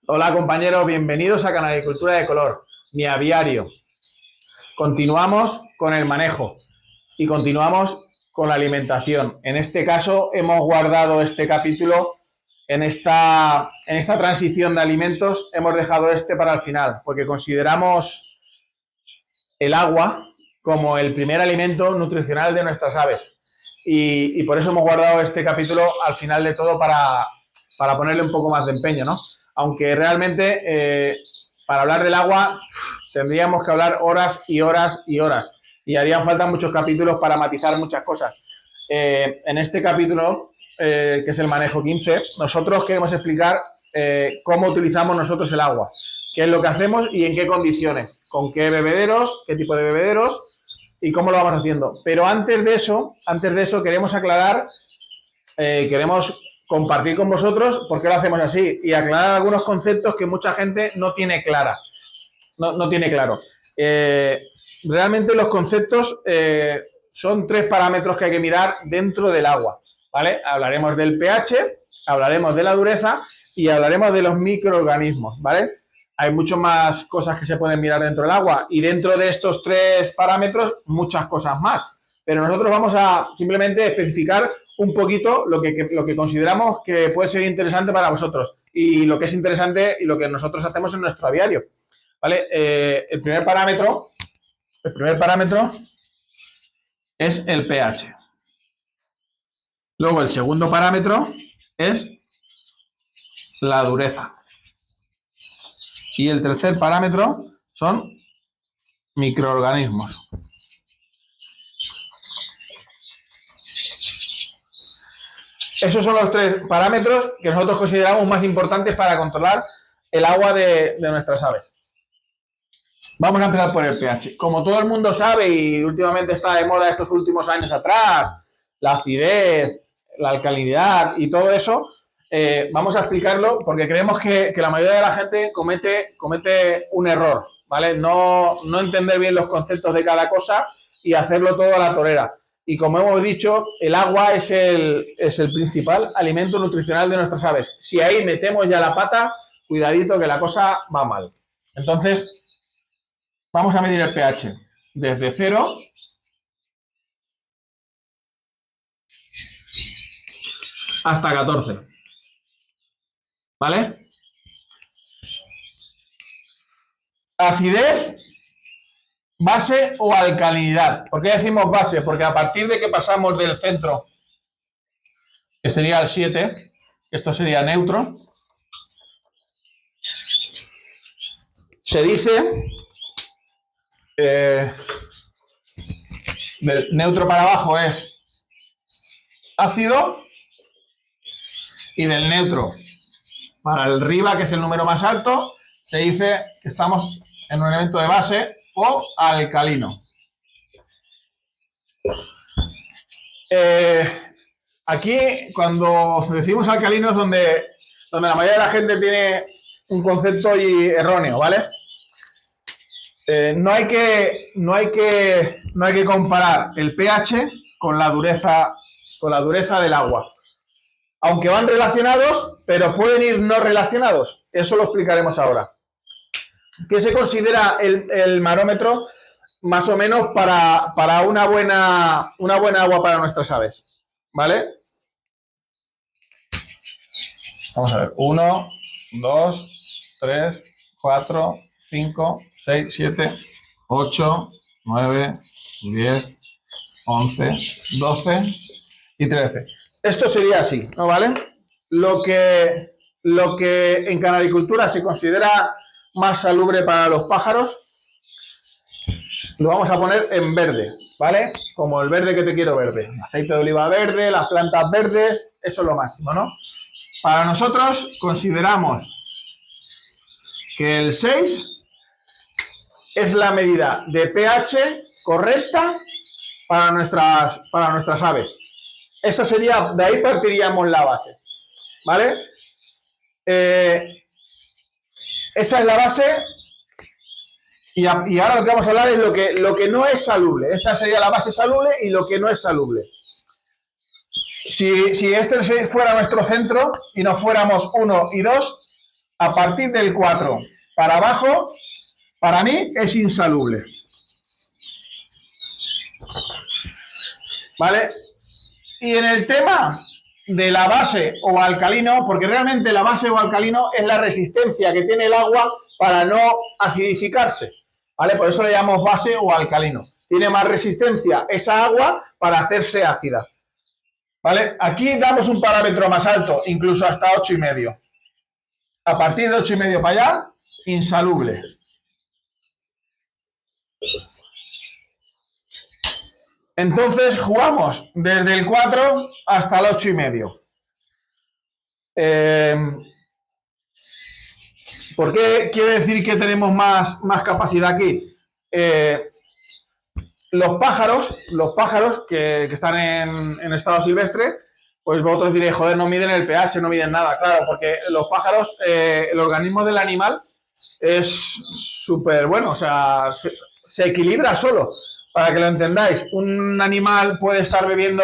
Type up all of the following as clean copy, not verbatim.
Hola compañeros, bienvenidos a Canalicultura de Color, mi aviario. Continuamos con el manejo y continuamos con la alimentación. En este caso hemos guardado este capítulo en esta transición de alimentos, hemos dejado este para el final, porque consideramos el agua como el primer alimento nutricional de nuestras aves. Y por eso hemos guardado este capítulo al final de todo para ponerle un poco más de empeño, ¿no? Aunque realmente para hablar del agua tendríamos que hablar horas y horas y horas y harían falta muchos capítulos para matizar muchas cosas. En este capítulo, que es el manejo 15, nosotros queremos explicar cómo utilizamos nosotros el agua, qué es lo que hacemos y en qué condiciones, con qué bebederos, qué tipo de bebederos y cómo lo vamos haciendo. Pero antes de eso queremos aclarar, queremos compartir con vosotros por qué lo hacemos así y aclarar algunos conceptos que mucha gente no tiene clara. No tiene claro. Realmente los conceptos son 3 parámetros que hay que mirar dentro del agua, ¿vale? Hablaremos del pH, hablaremos de la dureza y hablaremos de los microorganismos, ¿vale? Hay muchas más cosas que se pueden mirar dentro del agua y dentro de estos 3 parámetros muchas cosas más. Pero nosotros vamos a simplemente especificar un poquito lo que consideramos que puede ser interesante para vosotros y lo que es interesante y lo que nosotros hacemos en nuestro aviario. ¿Vale? El primer parámetro es el pH. Luego el segundo parámetro es la dureza. Y el tercer parámetro son microorganismos. Esos son los 3 parámetros que nosotros consideramos más importantes para controlar el agua de nuestras aves. Vamos a empezar por el pH. Como todo el mundo sabe y últimamente está de moda estos últimos años atrás, la acidez, la alcalinidad y todo eso, vamos a explicarlo porque creemos que la mayoría de la gente comete un error, ¿vale? No entender bien los conceptos de cada cosa y hacerlo todo a la torera. Y como hemos dicho, el agua es el principal alimento nutricional de nuestras aves. Si ahí metemos ya la pata, cuidadito que la cosa va mal. Entonces, vamos a medir el pH desde 0 hasta 14. ¿Vale? Acidez, base o alcalinidad. ¿Por qué decimos base? Porque a partir de que pasamos del centro, que sería el 7, esto sería neutro, se dice del neutro para abajo es ácido y del neutro para arriba, que es el número más alto, se dice que estamos en un elemento de base o alcalino. Aquí, cuando decimos alcalino, es donde la mayoría de la gente tiene un concepto erróneo, ¿vale? No hay que comparar el pH con la dureza del agua. Aunque van relacionados, pero pueden ir no relacionados. Eso lo explicaremos ahora. ¿Qué se considera el marómetro más o menos para una buena agua para nuestras aves? ¿Vale? Vamos a ver. 1, 2, 3, 4, 5, 6, 7, 8, 9, 10, 11, 12 y 13. Esto sería así, ¿no? ¿Vale? Lo que en canalicultura se considera más salubre para los pájaros, lo vamos a poner en verde, ¿vale? Como el verde que te quiero verde. Aceite de oliva verde, las plantas verdes, eso es lo máximo, ¿no? Para nosotros consideramos que el 6 es la medida de pH correcta para nuestras aves. Esa sería, de ahí partiríamos la base, ¿vale? Esa es la base y ahora lo que vamos a hablar es lo que no es salubre. Esa sería la base salubre y lo que no es salubre. Si este fuera nuestro centro y no fuéramos 1 y 2, a partir del 4 para abajo, para mí es insalubre. ¿Vale? Y en el tema de la base o alcalino, porque realmente la base o alcalino es la resistencia que tiene el agua para no acidificarse, ¿vale? Por eso le llamamos base o alcalino. Tiene más resistencia esa agua para hacerse ácida, ¿vale? Aquí damos un parámetro más alto, incluso hasta 8,5. A partir de 8,5 para allá, insalubre. Entonces jugamos desde el 4 hasta el 8,5. ¿Por qué quiere decir que tenemos más capacidad aquí? Los pájaros que están en estado silvestre, pues vosotros diréis, joder, no miden el pH, no miden nada. Claro, porque los pájaros, el organismo del animal es súper bueno, o sea, se equilibra solo. Para que lo entendáis, un animal puede estar bebiendo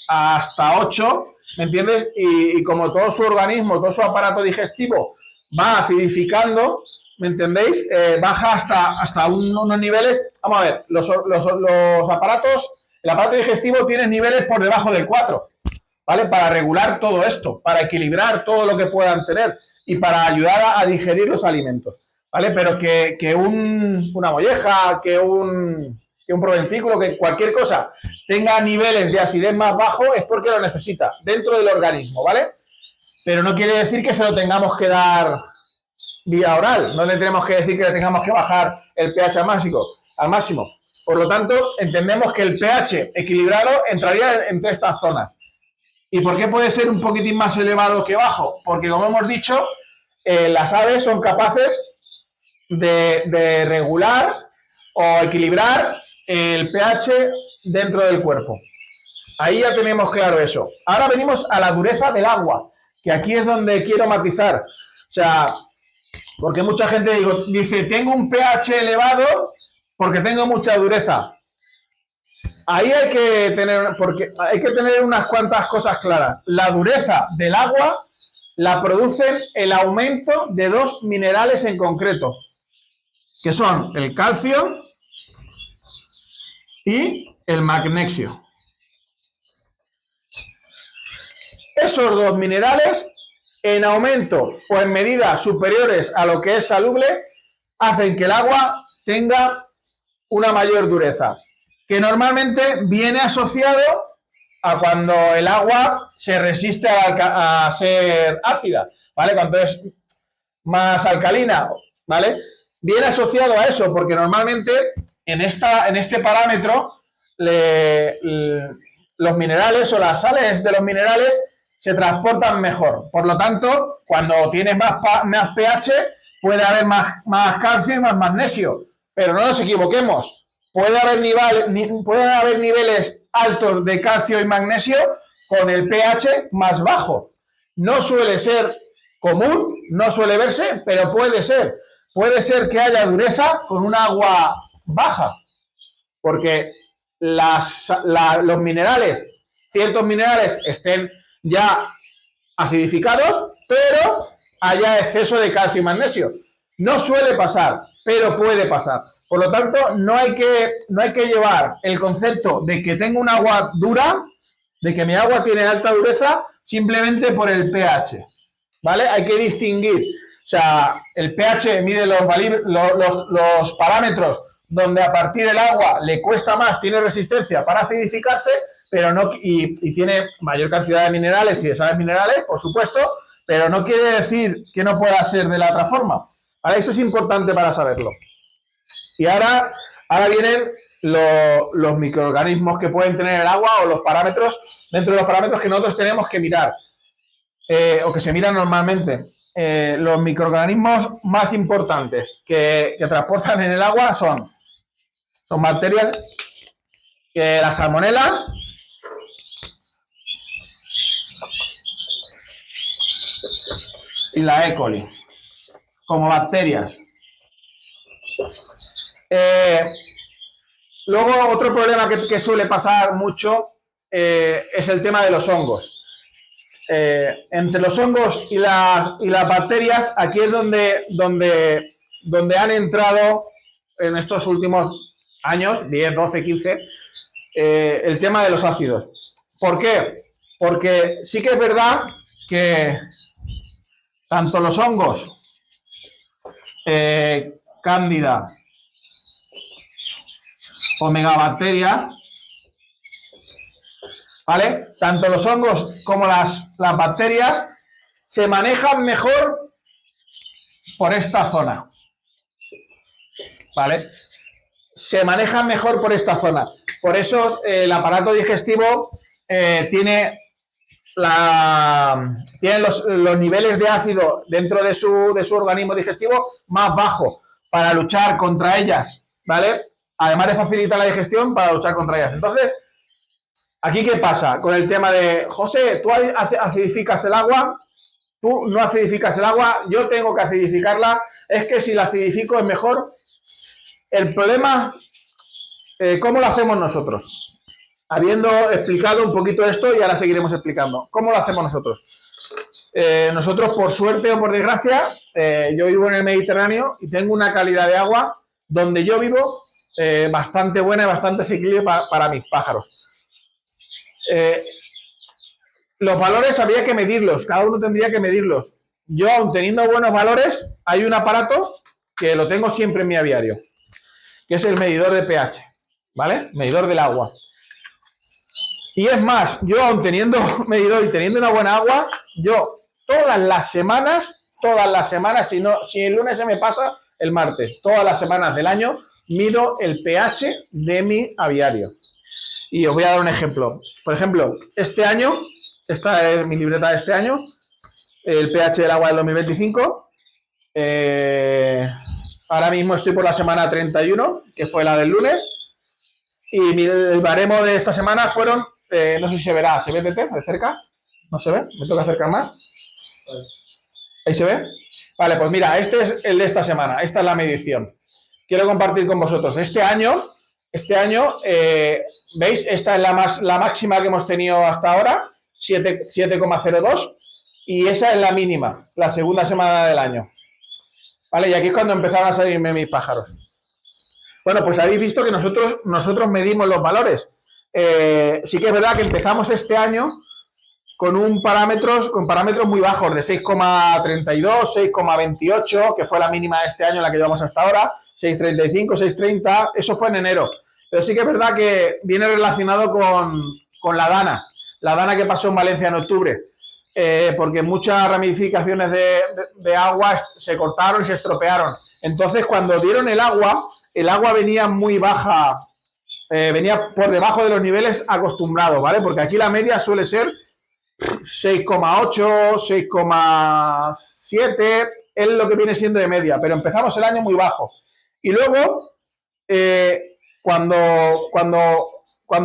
hasta 8, ¿me entiendes? Y como todo su organismo, todo su aparato digestivo va acidificando, ¿me entendéis? Baja hasta unos niveles. Vamos a ver, los aparatos, el aparato digestivo tiene niveles por debajo del 4, ¿vale? Para regular todo esto, para equilibrar todo lo que puedan tener y para ayudar a digerir los alimentos, ¿vale? Pero que una molleja, que un proventículo, que cualquier cosa tenga niveles de acidez más bajos es porque lo necesita dentro del organismo, ¿vale? Pero no quiere decir que se lo tengamos que dar vía oral, no le tenemos que decir que le tengamos que bajar el pH al máximo. Por lo tanto, entendemos que el pH equilibrado entraría entre estas zonas. ¿Y por qué puede ser un poquitín más elevado que bajo? Porque, como hemos dicho, las aves son capaces de regular o equilibrar el pH dentro del cuerpo. Ahí ya tenemos claro eso. Ahora venimos a la dureza del agua, que aquí es donde quiero matizar. O sea, porque mucha gente dice, tengo un pH elevado porque tengo mucha dureza. Ahí hay que tener unas cuantas cosas claras. La dureza del agua la producen el aumento de dos minerales en concreto, que son el calcio y el magnesio. Esos dos minerales, en aumento o en medidas superiores a lo que es salubre, hacen que el agua tenga una mayor dureza, que normalmente viene asociado a cuando el agua se resiste a ser ácida, ¿vale? Cuando es más alcalina, ¿vale? Viene asociado a eso, porque normalmente en este parámetro los minerales o las sales de los minerales se transportan mejor. Por lo tanto, cuando tienes más pH, puede haber más calcio y más magnesio. Pero no nos equivoquemos. Puede haber niveles altos de calcio y magnesio con el pH más bajo. No suele ser común, no suele verse, pero puede ser. Puede ser que haya dureza con un agua baja, porque los minerales, ciertos minerales estén ya acidificados, pero haya exceso de calcio y magnesio. No suele pasar, pero puede pasar. Por lo tanto, no hay que llevar el concepto de que tengo un agua dura, de que mi agua tiene alta dureza, simplemente por el pH, ¿vale? Hay que distinguir. O sea, el pH mide los parámetros donde a partir del agua le cuesta más, tiene resistencia para acidificarse, pero no, y tiene mayor cantidad de minerales y de sales minerales, por supuesto, pero no quiere decir que no pueda ser de la otra forma. ¿Vale? Eso es importante para saberlo. Y ahora vienen los microorganismos que pueden tener el agua o los parámetros, dentro de los parámetros que nosotros tenemos que mirar, o que se miran normalmente. Los microorganismos más importantes que transportan en el agua son bacterias, la salmonela, y la E. coli, como bacterias. Luego, otro problema que suele pasar mucho es el tema de los hongos. entre los hongos y las bacterias, aquí es donde han entrado en estos últimos años, 10, 12, 15, el tema de los ácidos. ¿Por qué? Porque sí que es verdad que tanto los hongos, cándida o megabacteria, ¿vale? Tanto los hongos como las bacterias se manejan mejor por esta zona, ¿vale? Se manejan mejor por esta zona. Por eso el aparato digestivo tiene los niveles de ácido dentro de su organismo digestivo más bajo para luchar contra ellas, ¿vale? Además de facilitar la digestión para luchar contra ellas. Entonces, ¿aquí qué pasa con el tema de, José, tú acidificas el agua? Tú no acidificas el agua, yo tengo que acidificarla. Es que si la acidifico es mejor. El problema, ¿cómo lo hacemos nosotros? Habiendo explicado un poquito esto, y ahora seguiremos explicando. ¿Cómo lo hacemos nosotros? Nosotros, por suerte o por desgracia, yo vivo en el Mediterráneo y tengo una calidad de agua donde yo vivo bastante buena y bastante asequible para mis pájaros. Los valores habría que medirlos, cada uno tendría que medirlos. Yo, aun teniendo buenos valores, hay un aparato que lo tengo siempre en mi aviario, que es el medidor de pH, ¿vale? Medidor del agua. Y es más, yo aun teniendo medidor y teniendo una buena agua, yo todas las semanas, si el lunes se me pasa, el martes, todas las semanas del año, mido el pH de mi aviario. Y os voy a dar un ejemplo. Por ejemplo, este año, esta es mi libreta de este año, el pH del agua del 2025. Ahora mismo estoy por la semana 31, que fue la del lunes, y el baremo de esta semana fueron, no sé si se verá, ¿se ve de cerca? ¿No se ve? ¿Me toca acercar más? ¿Ahí se ve? Vale, pues mira, este es el de esta semana, esta es la medición. Quiero compartir con vosotros. Este año, ¿veis? Esta es la máxima que hemos tenido hasta ahora, 7,02, y esa es la mínima, la segunda semana del año. ¿Vale? Y aquí es cuando empezaron a salirme mis pájaros. Bueno, pues habéis visto que nosotros medimos los valores. Sí que es verdad que empezamos este año con parámetros muy bajos, de 6,32, 6,28, que fue la mínima de este año, la que llevamos hasta ahora, 6,35, 6,30, eso fue en enero. Pero sí que es verdad que viene relacionado con la dana que pasó en Valencia en octubre, porque muchas ramificaciones de agua se cortaron y se estropearon. Entonces, cuando dieron el agua venía muy baja, venía por debajo de los niveles acostumbrados, ¿vale? Porque aquí la media suele ser 6,8, 6,7, es lo que viene siendo de media, pero empezamos el año muy bajo. Y luego, cuando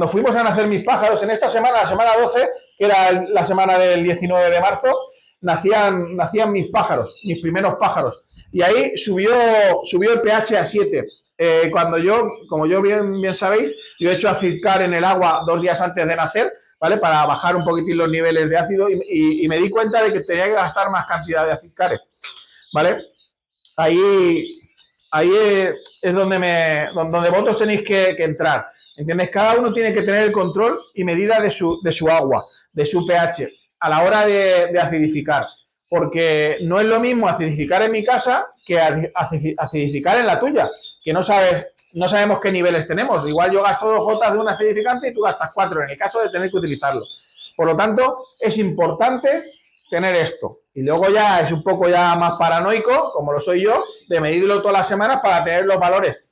fuimos a nacer mis pájaros, en esta semana, la semana 12, que era la semana del 19 de marzo, nacían mis pájaros, mis primeros pájaros. Y ahí subió el pH a 7. Como yo bien sabéis, yo he hecho acidcar en el agua 2 días antes de nacer, ¿vale? Para bajar un poquitín los niveles de ácido y me di cuenta de que tenía que gastar más cantidad de acidcares, ¿vale? Ahí es donde vosotros tenéis que entrar, ¿entiendes? Cada uno tiene que tener el control y medida de su agua, de su pH, a la hora de acidificar, porque no es lo mismo acidificar en mi casa que acidificar en la tuya, que no sabemos qué niveles tenemos. Igual yo gasto 2 gotas de un acidificante y tú gastas 4, en el caso de tener que utilizarlo. Por lo tanto, es importante tener esto. Y luego ya es un poco ya más paranoico, como lo soy yo, de medirlo todas las semanas para tener los valores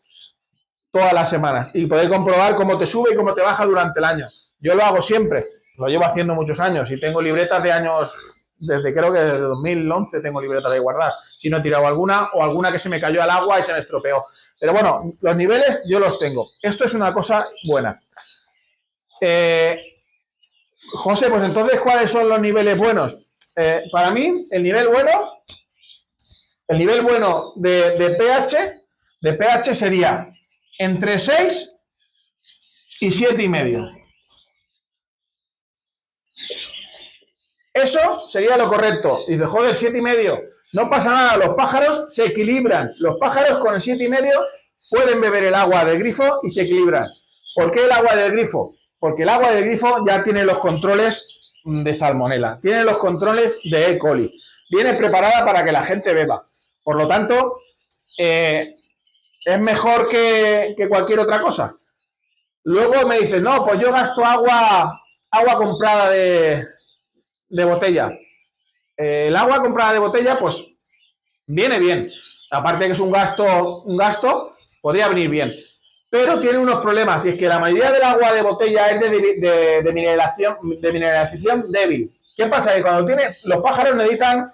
todas las semanas y poder comprobar cómo te sube y cómo te baja durante el año. Yo lo hago siempre, lo llevo haciendo muchos años y tengo libretas de años, creo que desde 2011 tengo libretas de guardar, si no he tirado alguna o alguna que se me cayó al agua y se me estropeó. Pero bueno, los niveles yo los tengo. Esto es una cosa buena. José, pues entonces, ¿cuáles son los niveles buenos? Para mí, el nivel bueno de pH sería entre 6 y 7,5. eso sería lo correcto. Y dice, joder, 7,5. No pasa nada, los pájaros se equilibran. Los pájaros con el 7,5 pueden beber el agua del grifo y se equilibran. ¿Por qué el agua del grifo? Porque el agua del grifo ya tiene los controles de salmonela, tiene los controles de E. coli. Viene preparada para que la gente beba. Por lo tanto, es mejor que cualquier otra cosa. Luego me dices, no, pues yo gasto agua comprada de botella. El agua comprada de botella, pues viene bien. Aparte de que es un gasto, podría venir bien. Pero tiene unos problemas, y es que la mayoría del agua de botella es de mineralización débil. ¿Qué pasa? Que cuando los pájaros no necesitan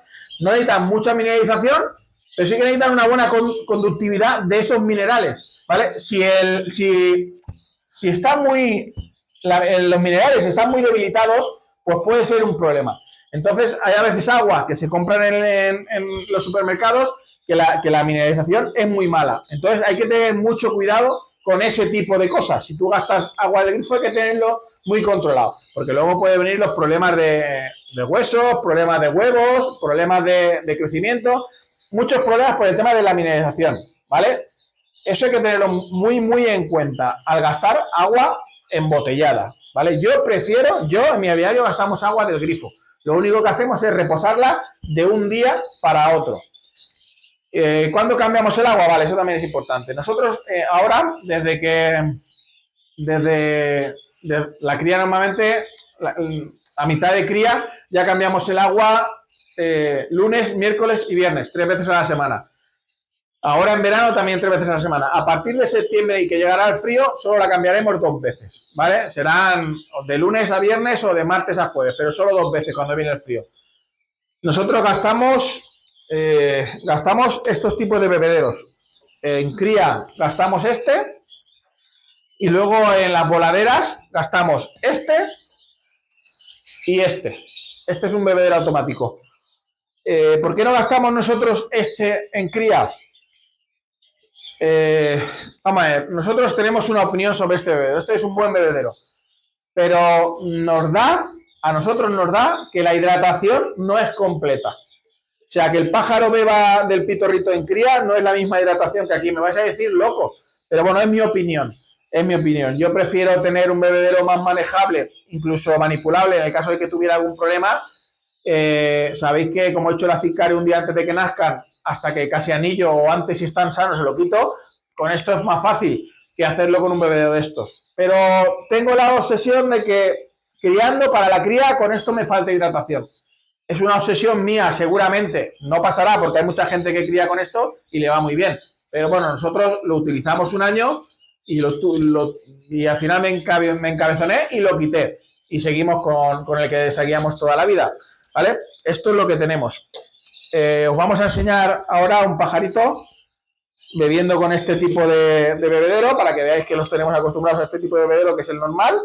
mucha mineralización, pero sí que necesitan una buena conductividad de esos minerales, ¿vale? Si los minerales están muy debilitados, pues puede ser un problema. Entonces, hay a veces aguas que se compran en los supermercados que la mineralización es muy mala. Entonces, hay que tener mucho cuidado con ese tipo de cosas. Si tú gastas agua del grifo, hay que tenerlo muy controlado, porque luego pueden venir los problemas de huesos, problemas de huevos, problemas de crecimiento, muchos problemas por el tema de la mineralización, ¿vale? Eso hay que tenerlo muy, muy en cuenta al gastar agua embotellada, ¿vale? Yo en mi aviario gastamos agua del grifo. Lo único que hacemos es reposarla de un día para otro. ¿Cuándo cambiamos el agua? Vale, eso también es importante. Nosotros ahora, desde la cría normalmente, a mitad de cría, ya cambiamos el agua lunes, miércoles y viernes, 3 veces a la semana. Ahora en verano también 3 veces a la semana. A partir de septiembre y que llegará el frío, solo la cambiaremos 2 veces, ¿vale? Serán de lunes a viernes o de martes a jueves, pero solo 2 veces cuando viene el frío. Nosotros gastamos estos tipos de bebederos. En cría gastamos y luego en las voladeras gastamos y este. Este es un bebedero automático. ¿Por qué no gastamos nosotros en cría? Vamos a ver, nosotros tenemos una opinión sobre este bebedero. Este es un buen bebedero, pero a nosotros nos da que la hidratación no es completa. O sea, que el pájaro beba del pitorrito en cría no es la misma hidratación que aquí. Me vais a decir loco, pero bueno, es mi opinión. Yo prefiero tener un bebedero más manejable, incluso manipulable en el caso de que tuviera algún problema. Sabéis que como he hecho la cicaria un día antes de que nazcan, hasta que casi anillo o antes si están sanos se lo quito. Con esto es más fácil que hacerlo con un bebedero de estos. Pero tengo la obsesión de que criando para la cría con esto me falta hidratación. Es una obsesión mía, seguramente. No pasará porque hay mucha gente que cría con esto y le va muy bien. Pero bueno, nosotros lo utilizamos un año y al final me encabezoné y lo quité. Y seguimos con el que seguíamos toda la vida, ¿vale? Esto es lo que tenemos. Os vamos a enseñar ahora un pajarito bebiendo con este tipo de bebedero para que veáis que los tenemos acostumbrados a este tipo de bebedero, que es el normal.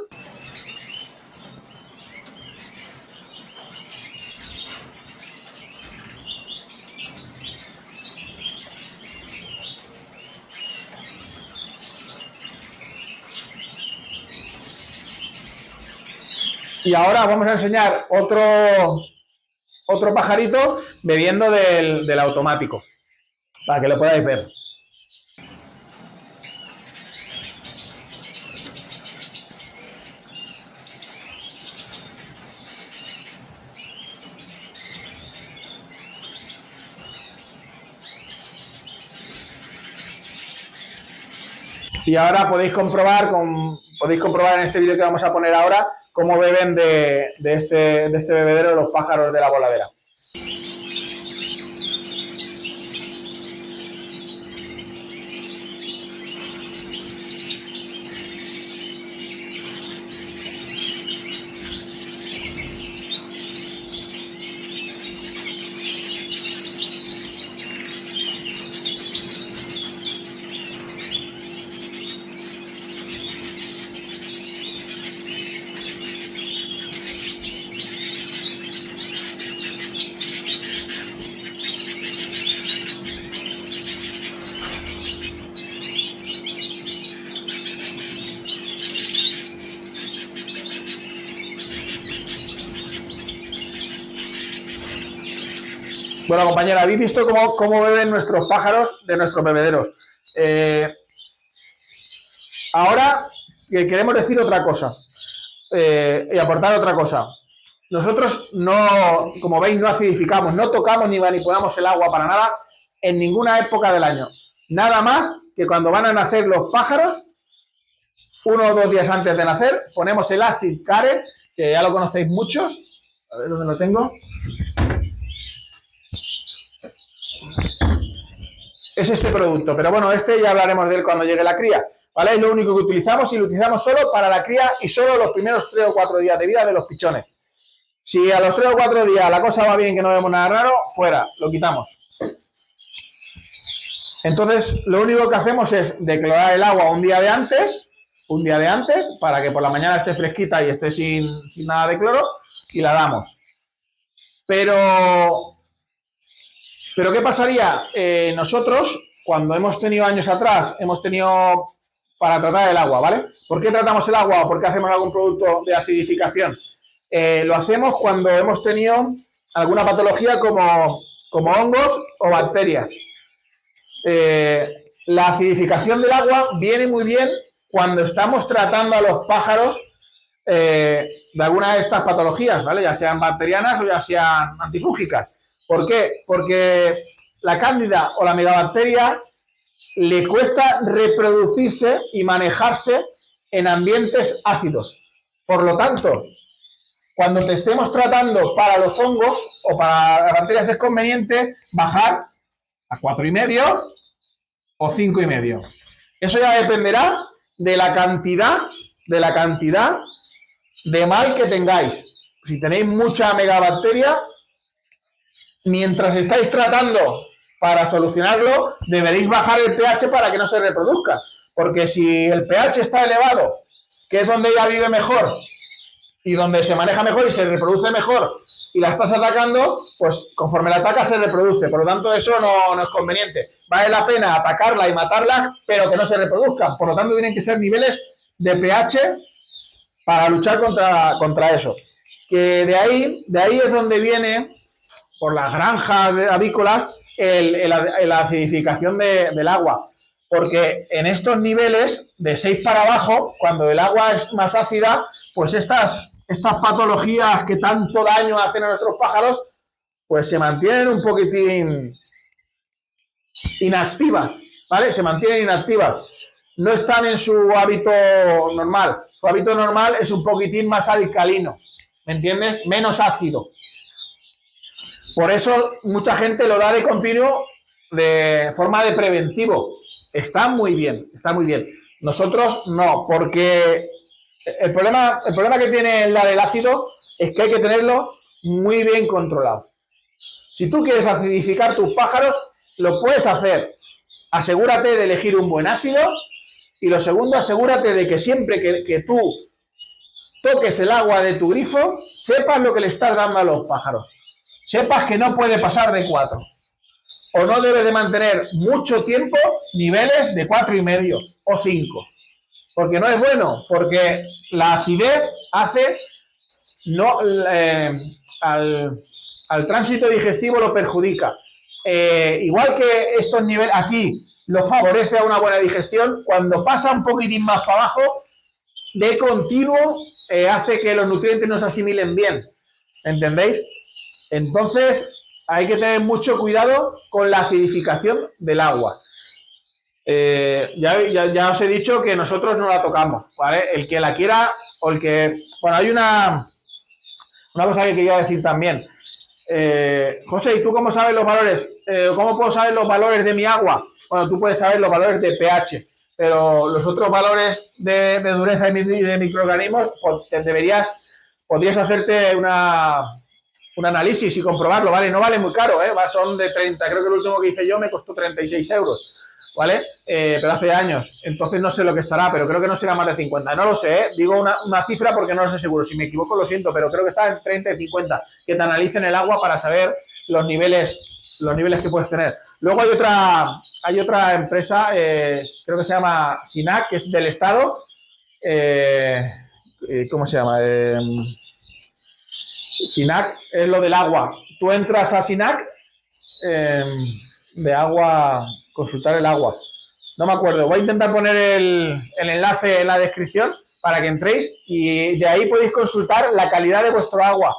Y ahora vamos a enseñar otro pajarito bebiendo del automático, para que lo podáis ver. Y ahora podéis comprobar en este vídeo que vamos a poner ahora cómo beben de este bebedero los pájaros de la voladera. Bueno, compañera, habéis visto cómo beben nuestros pájaros de nuestros bebederos. Ahora que queremos decir otra cosa y aportar otra cosa. Nosotros no, como veis, no acidificamos, no tocamos ni manipulamos el agua para nada en ninguna época del año. Nada más que cuando van a nacer los pájaros, 1 o 2 días antes de nacer, ponemos el Acid Care, que ya lo conocéis muchos. A ver dónde lo tengo. Es este producto, pero bueno, este ya hablaremos de él cuando llegue la cría, ¿vale? Es lo único que utilizamos y lo utilizamos solo para la cría y solo los primeros 3 o 4 días de vida de los pichones. Si a los 3 o 4 días la cosa va bien, que no vemos nada raro, fuera, lo quitamos. Entonces, lo único que hacemos es declorar el agua un día de antes, para que por la mañana esté fresquita y esté sin nada de cloro, y la damos. Pero ¿qué pasaría? Nosotros, cuando hemos tenido años atrás, para tratar el agua, ¿vale? ¿Por qué tratamos el agua o por qué hacemos algún producto de acidificación? Lo hacemos cuando hemos tenido alguna patología como hongos o bacterias. La acidificación del agua viene muy bien cuando estamos tratando a los pájaros de alguna de estas patologías, ¿vale? Ya sean bacterianas o ya sean antifúngicas. ¿Por qué? Porque la cándida o la megabacteria le cuesta reproducirse y manejarse en ambientes ácidos. Por lo tanto, cuando te estemos tratando para los hongos o para las bacterias es conveniente bajar a 4,5 o 5,5. Eso ya dependerá de la cantidad de mal que tengáis. Si tenéis mucha megabacteria, mientras estáis tratando para solucionarlo, deberéis bajar el pH para que no se reproduzca. Porque si el pH está elevado, que es donde ella vive mejor y donde se maneja mejor y se reproduce mejor, y la estás atacando, pues conforme la atacas se reproduce. Por lo tanto, eso no es conveniente. Vale la pena atacarla y matarla, pero que no se reproduzcan. Por lo tanto, tienen que ser niveles de pH para luchar contra eso. Que de ahí es donde viene, por las granjas avícolas, la acidificación del agua. Porque en estos niveles, de 6 para abajo, cuando el agua es más ácida, pues estas patologías que tanto daño hacen a nuestros pájaros, pues se mantienen un poquitín inactivas, ¿vale? Se mantienen inactivas. No están en su hábito normal. Su hábito normal es un poquitín más alcalino, ¿me entiendes? Menos ácido. Por eso mucha gente lo da de continuo de forma de preventivo. Está muy bien, está muy bien. Nosotros no, porque el problema que tiene el del ácido es que hay que tenerlo muy bien controlado. Si tú quieres acidificar tus pájaros, lo puedes hacer. Asegúrate de elegir un buen ácido y lo segundo, asegúrate de que siempre que tú toques el agua de tu grifo, sepas lo que le estás dando a los pájaros. Sepas que no puede pasar de 4. O no debes de mantener mucho tiempo niveles de 4,5 o 5. Porque no es bueno, porque la acidez hace al tránsito digestivo lo perjudica. Igual que estos niveles aquí lo favorece a una buena digestión, cuando pasa un poquitín más para abajo, de continuo hace que los nutrientes no se asimilen bien. ¿Entendéis? Entonces hay que tener mucho cuidado con la acidificación del agua. Ya os he dicho que nosotros no la tocamos, ¿vale? El que la quiera o el que... Bueno, hay una cosa que quería decir también. José, ¿y tú cómo sabes los valores? ¿Cómo puedo saber los valores de mi agua? Bueno, tú puedes saber los valores de pH, pero los otros valores de dureza y de microorganismos, pues podrías hacerte un análisis y comprobarlo, ¿vale? No vale muy caro, ¿eh? Son de 30, creo que el último que hice yo me costó 36 euros, ¿vale? Pero hace años, entonces no sé lo que estará, pero creo que no será más de 50, no lo sé, ¿eh? Digo una cifra porque no lo sé seguro, si me equivoco lo siento, pero creo que está en 30 y 50, que te analicen el agua para saber los niveles que puedes tener. Luego hay otra empresa, creo que se llama SINAC, que es del Estado, ¿cómo se llama? SINAC es lo del agua. Tú entras a SINAC de agua, consultar el agua. No me acuerdo. Voy a intentar poner el enlace en la descripción para que entréis y de ahí podéis consultar la calidad de vuestro agua.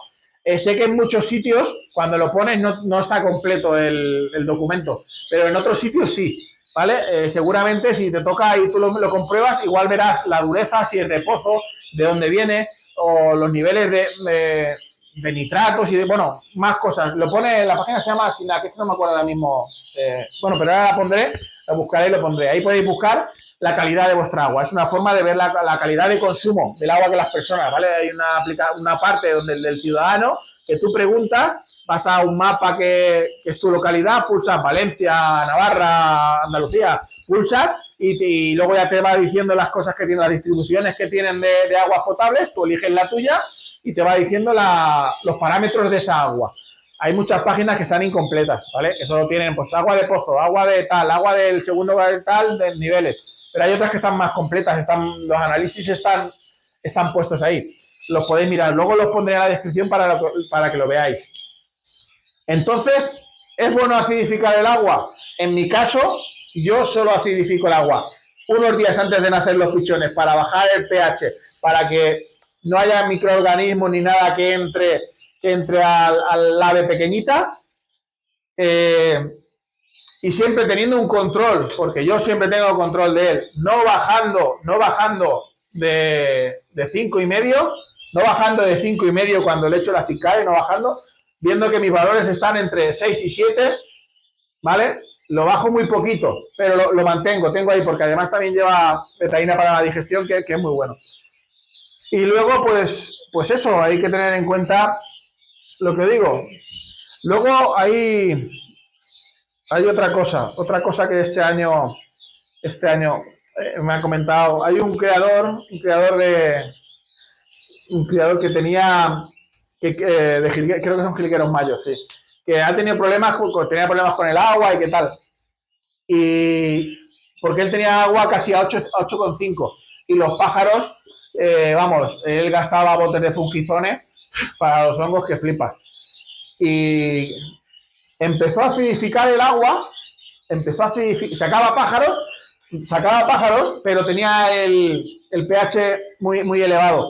Sé que en muchos sitios, cuando lo pones, no está completo el documento, pero en otros sitios sí, ¿vale? Seguramente si te toca y tú lo compruebas, igual verás la dureza, si es de pozo, de dónde viene, o los niveles de nitratos y bueno, más cosas. Lo pone en la página, se llama Sina, que no me acuerdo ahora mismo. Bueno, pero ahora la pondré, la buscaré y lo pondré. Ahí podéis buscar la calidad de vuestra agua. Es una forma de ver la calidad de consumo del agua que las personas, ¿vale? Hay una parte donde del ciudadano que tú preguntas, vas a un mapa que es tu localidad, pulsas Valencia, Navarra, Andalucía, pulsas y luego ya te va diciendo las cosas que tienen, las distribuciones que tienen de aguas potables, tú eliges la tuya y te va diciendo los parámetros de esa agua. Hay muchas páginas que están incompletas, ¿vale? Que solo tienen pues agua de pozo, agua de tal, agua del segundo tal, de niveles. Pero hay otras que están más completas, los análisis están puestos ahí. Los podéis mirar. Luego los pondré en la descripción para que lo veáis. Entonces, ¿es bueno acidificar el agua? En mi caso, yo solo acidifico el agua unos días antes de nacer los pichones para bajar el pH, para que no haya microorganismos ni nada que entre al ave pequeñita. Y siempre teniendo un control, porque yo siempre tengo control de él, no bajando de 5,5, no bajando de 5,5 cuando le echo la Cicae, no bajando, viendo que mis valores están entre 6 y 7, ¿vale? Lo bajo muy poquito, pero lo mantengo, tengo ahí, porque además también lleva betaína para la digestión, que es muy bueno. Y luego, pues eso, hay que tener en cuenta lo que digo. Luego hay otra cosa que este año me ha comentado. Hay un creador que tenía, creo que son jilgueros mayos, sí, que ha tenido tenía problemas con el agua y qué tal. Y porque él tenía agua casi a 8,5 y los pájaros, él gastaba botes de fungizones para los hongos que flipas. Y empezó a acidificar el agua, sacaba pájaros, pero tenía el pH muy elevado.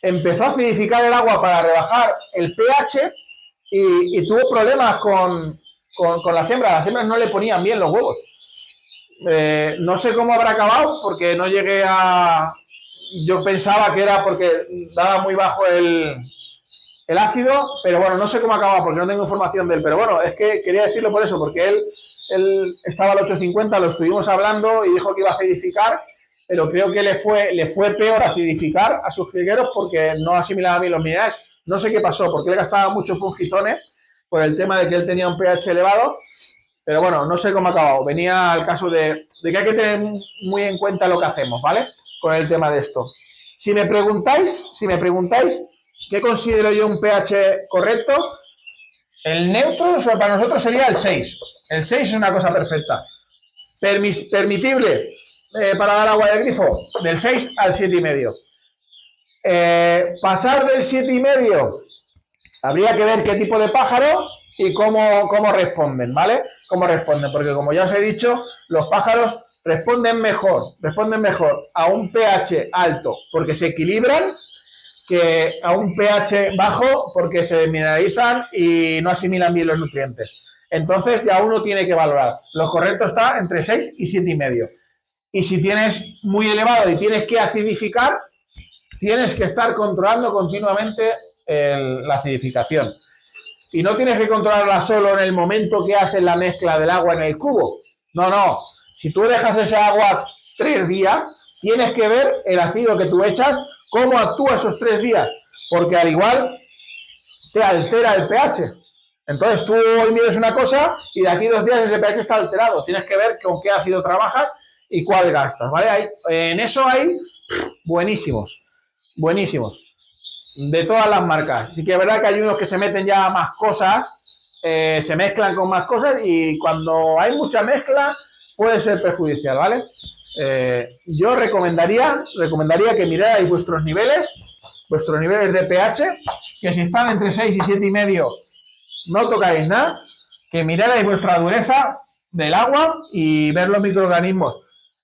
Empezó a acidificar el agua para rebajar el pH y tuvo problemas con las hembras. Las hembras no le ponían bien los huevos. No sé cómo habrá acabado, porque no llegué a... Yo pensaba que era porque daba muy bajo el ácido, pero bueno, no sé cómo acababa porque no tengo información de él. Pero bueno, es que quería decirlo por eso, porque él estaba al 8,50, lo estuvimos hablando y dijo que iba a acidificar, pero creo que le fue peor acidificar a sus jilgueros porque no asimilaba bien los minerales. No sé qué pasó, porque él gastaba muchos fungizones por el tema de que él tenía un pH elevado, pero bueno, no sé cómo ha acabado. Venía al caso de que hay que tener muy en cuenta lo que hacemos, ¿vale? Con el tema de esto. Si me preguntáis ¿qué considero yo un pH correcto? El neutro, o sea, para nosotros sería el 6. El 6 es una cosa perfecta. Permitible para dar agua de grifo, del 6 al 7,5. Pasar del 7,5, habría que ver qué tipo de pájaro y cómo responden, ¿vale? Cómo responden, porque como ya os he dicho, los pájaros responden mejor a un pH alto porque se equilibran que a un pH bajo porque se mineralizan y no asimilan bien los nutrientes. Entonces ya uno tiene que valorar. Lo correcto está entre 6 y 7,5. Y si tienes muy elevado y tienes que acidificar, tienes que estar controlando continuamente la acidificación. Y no tienes que controlarla solo en el momento que haces la mezcla del agua en el cubo. No. Si tú dejas esa agua 3 días, tienes que ver el ácido que tú echas, cómo actúa esos 3 días. Porque al igual te altera el pH. Entonces tú hoy mides una cosa y de aquí 2 días ese pH está alterado. Tienes que ver con qué ácido trabajas y cuál gastas, ¿vale? En eso hay buenísimos. De todas las marcas. Sí que es verdad que hay unos que se meten ya más cosas, se mezclan con más cosas y cuando hay mucha mezcla puede ser perjudicial, ¿vale? Yo recomendaría que mirarais vuestros niveles de pH, que si están entre 6 y 7,5 no tocáis nada, que mirarais vuestra dureza del agua y ver los microorganismos.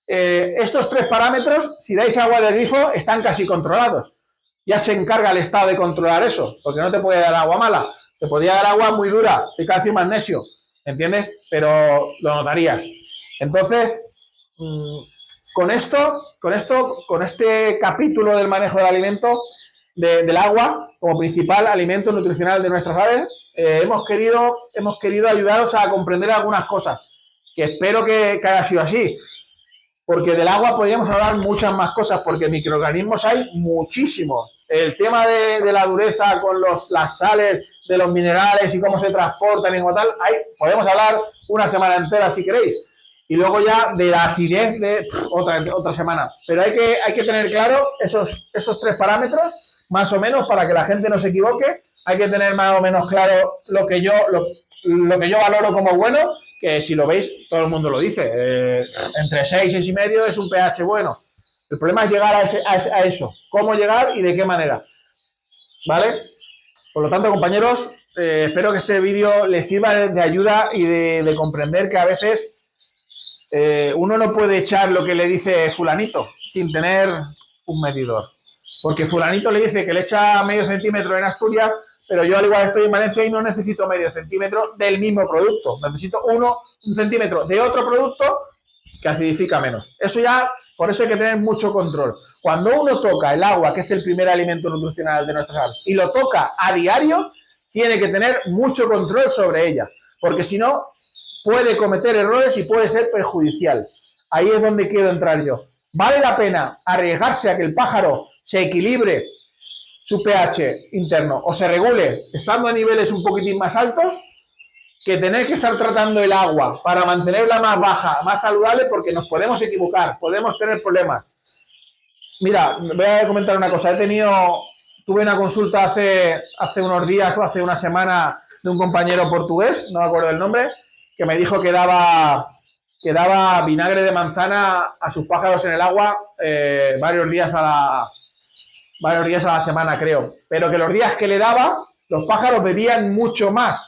Estos 3 parámetros, si dais agua de grifo, están casi controlados. Ya se encarga el Estado de controlar eso, porque no te puede dar agua mala, te podría dar agua muy dura, de calcio y magnesio, ¿entiendes? Pero lo notarías. Entonces, con este capítulo del manejo del alimento, del agua, como principal alimento nutricional de nuestras aves, hemos querido ayudaros a comprender algunas cosas, que espero que haya sido así. Porque del agua podríamos hablar muchas más cosas, porque microorganismos hay muchísimos. El tema de la dureza con las sales, de los minerales y cómo se transportan y como tal, podemos hablar una semana entera si queréis. Y luego ya de la acidez de otra semana. Pero hay que tener claro esos 3 parámetros, más o menos, para que la gente no se equivoque. Hay que tener más o menos claro lo que yo valoro como bueno, que si lo veis, todo el mundo lo dice. Entre 6 y 6,5 es un pH bueno. El problema es llegar a eso. ¿Cómo llegar y de qué manera? ¿Vale? Por lo tanto, compañeros, espero que este vídeo les sirva de ayuda y de comprender que a veces uno no puede echar lo que le dice fulanito sin tener un medidor. Porque fulanito le dice que le echa medio centímetro en Asturias, pero yo al igual estoy en Valencia y no necesito medio centímetro del mismo producto. Necesito un centímetro de otro producto que acidifica menos. Por eso hay que tener mucho control. Cuando uno toca el agua, que es el primer alimento nutricional de nuestras aves, y lo toca a diario, tiene que tener mucho control sobre ella. Porque si no, puede cometer errores y puede ser perjudicial. Ahí es donde quiero entrar yo. ¿Vale la pena arriesgarse a que el pájaro se equilibre su pH interno o se regule estando a niveles un poquitín más altos, que tener que estar tratando el agua para mantenerla más baja, más saludable, porque nos podemos equivocar, podemos tener problemas? Mira, voy a comentar una cosa. Tuve una consulta hace unos días o hace una semana de un compañero portugués, no me acuerdo el nombre, que me dijo que daba vinagre de manzana a sus pájaros en el agua varios días a la semana, creo. Pero que los días que le daba, los pájaros bebían mucho más.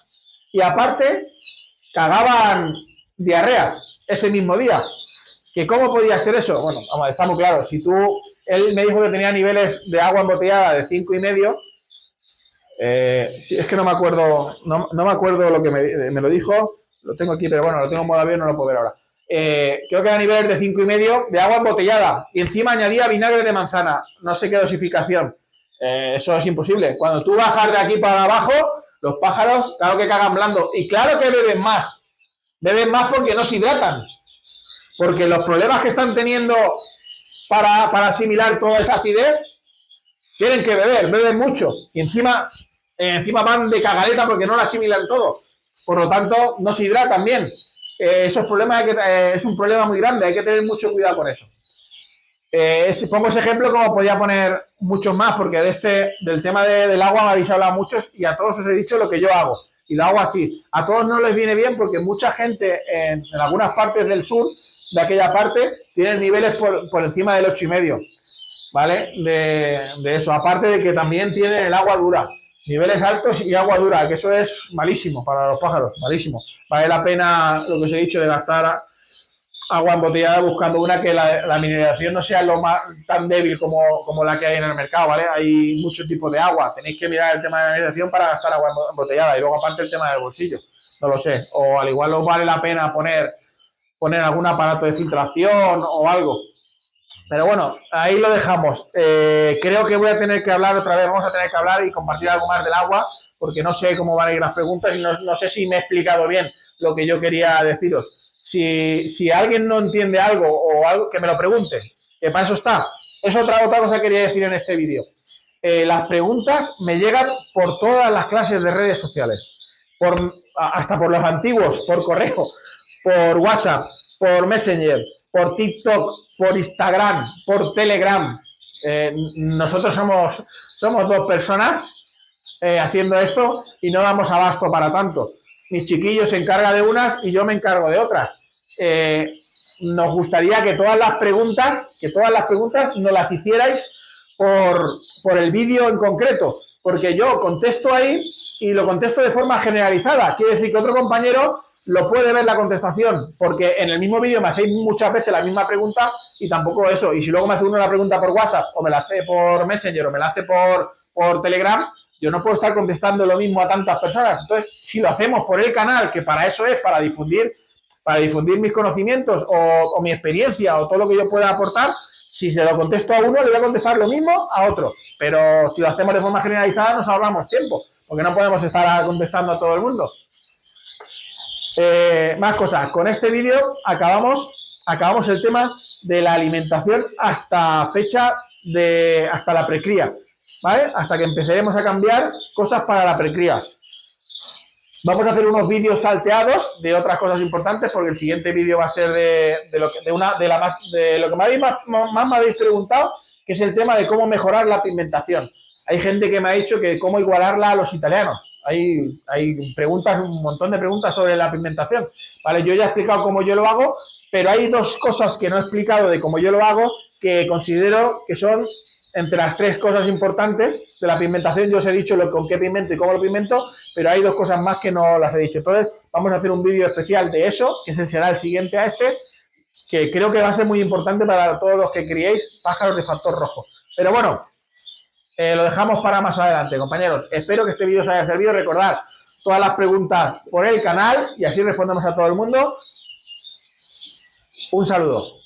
Y aparte, cagaban diarrea ese mismo día. ¿Que cómo podía ser eso? Bueno, vamos, está muy claro. Él me dijo que tenía niveles de agua embotellada de 5,5. Es que no me acuerdo lo que me lo dijo. Lo tengo aquí, pero bueno, lo tengo en modo avión, no lo puedo ver ahora. Creo que era niveles de 5,5 de agua embotellada. Y encima añadía vinagre de manzana. No sé qué dosificación. Eso es imposible. Cuando tú bajas de aquí para abajo, los pájaros, claro que cagan blando. Y claro que beben más. Beben más porque no se hidratan. Porque los problemas que están teniendo para asimilar toda esa acidez, tienen que beben mucho. Y encima van de cagaleta porque no la asimilan todo. Por lo tanto, no se hidratan bien. Esos problemas es un problema muy grande, hay que tener mucho cuidado con eso. Pongo ese ejemplo, como podía poner muchos más, porque del tema del agua me habéis hablado muchos y a todos os he dicho lo que yo hago. Y lo hago así. A todos no les viene bien porque mucha gente en algunas partes del sur, de aquella parte, tienen niveles por encima del 8,5, ¿vale? De eso. Aparte de que también tienen el agua dura. Niveles altos y agua dura, que eso es malísimo para los pájaros, malísimo. Vale la pena, lo que os he dicho, de gastar agua embotellada buscando una que la mineralización no sea tan débil como la que hay en el mercado, ¿vale? Hay muchos tipos de agua. Tenéis que mirar el tema de la mineralización para gastar agua embotellada. Y luego, aparte, el tema del bolsillo. No lo sé. O al igual os vale la pena poner algún aparato de filtración o algo. Pero bueno, ahí lo dejamos. Creo que voy a tener que hablar otra vez. Vamos a tener que hablar y compartir algo más del agua, porque no sé cómo van a ir las preguntas y no sé si me he explicado bien lo que yo quería deciros. Si alguien no entiende algo o algo, que me lo pregunte, que para eso está. Es otra cosa que quería decir en este vídeo. Las preguntas me llegan por todas las clases de redes sociales, hasta por los antiguos, por correo, por WhatsApp, por Messenger, por TikTok, por Instagram, por Telegram. Nosotros somos 2 personas haciendo esto y no damos abasto para tanto. Mis chiquillos se encargan de unas y yo me encargo de otras. Nos gustaría que todas las preguntas nos las hicierais por el vídeo en concreto, porque yo contesto ahí y lo contesto de forma generalizada. Quiere decir que otro compañero lo puede ver la contestación, porque en el mismo vídeo me hacéis muchas veces la misma pregunta y tampoco eso. Y si luego me hace uno la pregunta por WhatsApp o me la hace por Messenger o me la hace por Telegram, yo no puedo estar contestando lo mismo a tantas personas. Entonces, si lo hacemos por el canal, que para eso es, para difundir mis conocimientos o mi experiencia o todo lo que yo pueda aportar, si se lo contesto a uno, le voy a contestar lo mismo a otro. Pero si lo hacemos de forma generalizada, nos ahorramos tiempo, porque no podemos estar contestando a todo el mundo. Más cosas. Con este vídeo acabamos el tema de la alimentación hasta hasta la precría, ¿vale? Hasta que empezaremos a cambiar cosas para la precría. Vamos a hacer unos vídeos salteados de otras cosas importantes, porque el siguiente vídeo va a ser de lo que más me habéis preguntado, que es el tema de cómo mejorar la pigmentación. Hay gente que me ha dicho que cómo igualarla a los italianos. Hay preguntas, un montón de preguntas sobre la pigmentación. Vale, yo ya he explicado cómo yo lo hago, pero hay dos cosas que no he explicado de cómo yo lo hago que considero que son entre las tres cosas importantes de la pigmentación. Yo os he dicho con qué pigmento y cómo lo pigmento, pero hay dos cosas más que no las he dicho. Entonces, vamos a hacer un vídeo especial de eso, que será el siguiente a este, que creo que va a ser muy importante para todos los que criéis pájaros de factor rojo. Pero bueno, lo dejamos para más adelante, compañeros. Espero que este vídeo os haya servido. Recordad todas las preguntas por el canal y así respondemos a todo el mundo. Un saludo.